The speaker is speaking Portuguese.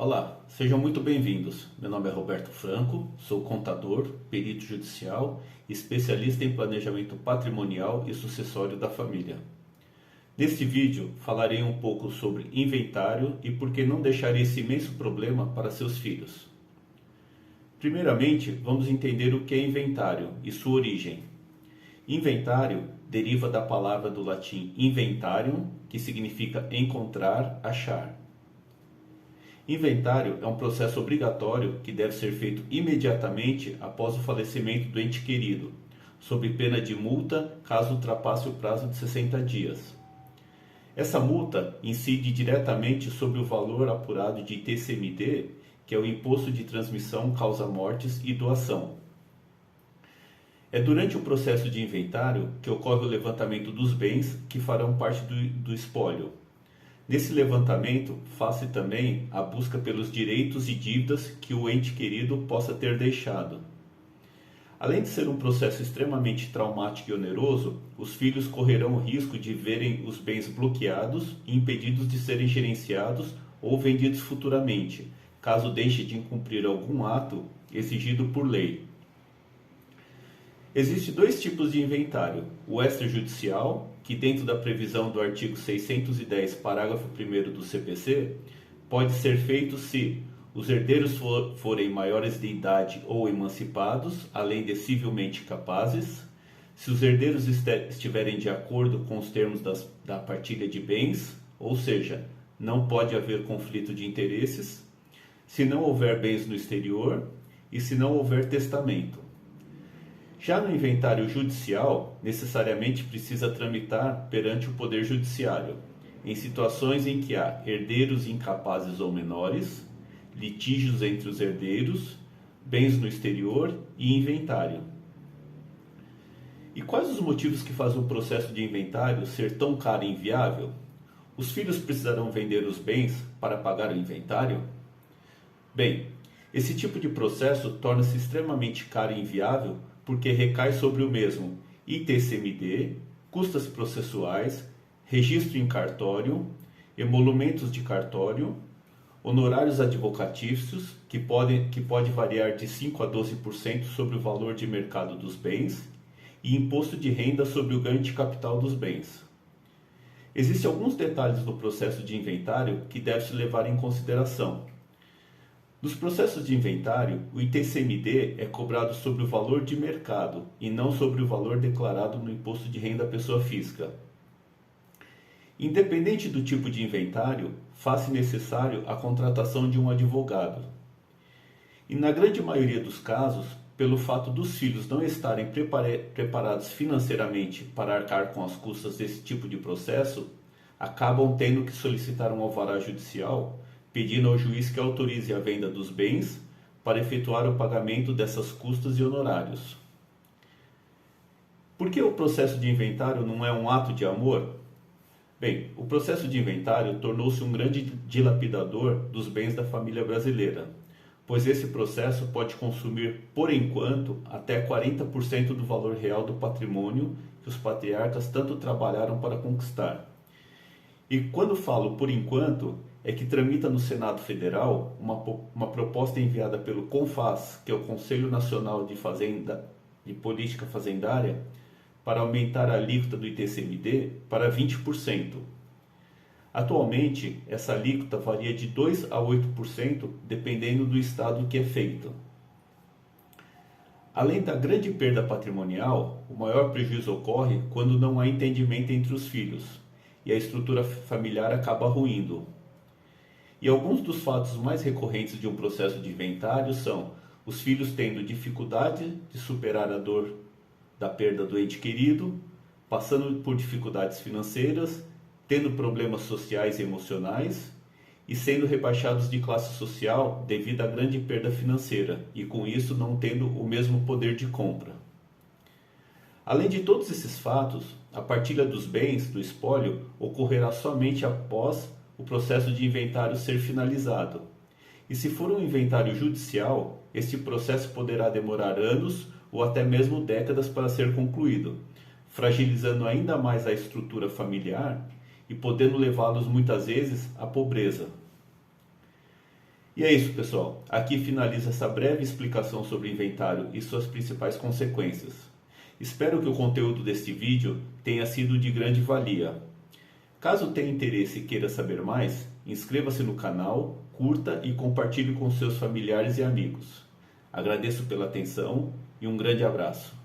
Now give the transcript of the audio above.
Olá, sejam muito bem-vindos. Meu nome é Roberto Franco, sou contador, perito judicial, especialista em planejamento patrimonial e sucessório da família. Neste vídeo falarei um pouco sobre inventário e por que não deixar esse imenso problema para seus filhos. Primeiramente, vamos entender o que é inventário e sua origem. Inventário deriva da palavra do latim inventarium, que significa encontrar, achar. Inventário é um processo obrigatório que deve ser feito imediatamente após o falecimento do ente querido, sob pena de multa caso ultrapasse o prazo de 60 dias. Essa multa incide diretamente sobre o valor apurado de ITCMD, que é o Imposto de Transmissão, Causa-Mortes e Doação. É durante o processo de inventário que ocorre o levantamento dos bens que farão parte do espólio. Nesse levantamento, faz-se também a busca pelos direitos e dívidas que o ente querido possa ter deixado. Além de ser um processo extremamente traumático e oneroso, os filhos correrão o risco de verem os bens bloqueados e impedidos de serem gerenciados ou vendidos futuramente, caso deixe de cumprir algum ato exigido por lei. Existem dois tipos de inventário: o extrajudicial, que dentro da previsão do artigo 610, parágrafo 1º do CPC, pode ser feito se os herdeiros forem maiores de idade ou emancipados, além de civilmente capazes, se os herdeiros estiverem de acordo com os termos da partilha de bens, ou seja, não pode haver conflito de interesses, se não houver bens no exterior e se não houver testamento. Já no inventário judicial, necessariamente precisa tramitar perante o Poder Judiciário, em situações em que há herdeiros incapazes ou menores, litígios entre os herdeiros, bens no exterior e inventário. E quais os motivos que fazem o processo de inventário ser tão caro e inviável? Os filhos precisarão vender os bens para pagar o inventário? Bem, esse tipo de processo torna-se extremamente caro e inviável porque recai sobre o mesmo ITCMD, custas processuais, registro em cartório, emolumentos de cartório, honorários advocatícios, que pode variar de 5% a 12% sobre o valor de mercado dos bens, e imposto de renda sobre o ganho de capital dos bens. Existem alguns detalhes do processo de inventário que deve-se levar em consideração. Nos processos de inventário, o ITCMD é cobrado sobre o valor de mercado e não sobre o valor declarado no Imposto de Renda à Pessoa Física. Independente do tipo de inventário, faz-se necessário a contratação de um advogado. E na grande maioria dos casos, pelo fato dos filhos não estarem preparados financeiramente para arcar com as custas desse tipo de processo, acabam tendo que solicitar um alvará judicial pedindo ao juiz que autorize a venda dos bens para efetuar o pagamento dessas custas e honorários. Por que o processo de inventário não é um ato de amor? Bem, o processo de inventário tornou-se um grande dilapidador dos bens da família brasileira, pois esse processo pode consumir, por enquanto, até 40% do valor real do patrimônio que os patriarcas tanto trabalharam para conquistar. E quando falo por enquanto, é que tramita no Senado Federal uma proposta enviada pelo CONFAZ, que é o Conselho Nacional de Política Fazendária, para aumentar a alíquota do ITCMD para 20%. Atualmente, essa alíquota varia de 2% a 8%, dependendo do estado que é feito. Além da grande perda patrimonial, o maior prejuízo ocorre quando não há entendimento entre os filhos e a estrutura familiar acaba ruindo. E alguns dos fatos mais recorrentes de um processo de inventário são os filhos tendo dificuldade de superar a dor da perda do ente querido, passando por dificuldades financeiras, tendo problemas sociais e emocionais e sendo rebaixados de classe social devido à grande perda financeira e com isso não tendo o mesmo poder de compra. Além de todos esses fatos, a partilha dos bens do espólio ocorrerá somente após o processo de inventário ser finalizado. E se for um inventário judicial, este processo poderá demorar anos ou até mesmo décadas para ser concluído, fragilizando ainda mais a estrutura familiar e podendo levá-los muitas vezes à pobreza. E é isso, pessoal. Aqui finaliza essa breve explicação sobre o inventário e suas principais consequências. Espero que o conteúdo deste vídeo tenha sido de grande valia. Caso tenha interesse e queira saber mais, inscreva-se no canal, curta e compartilhe com seus familiares e amigos. Agradeço pela atenção e um grande abraço.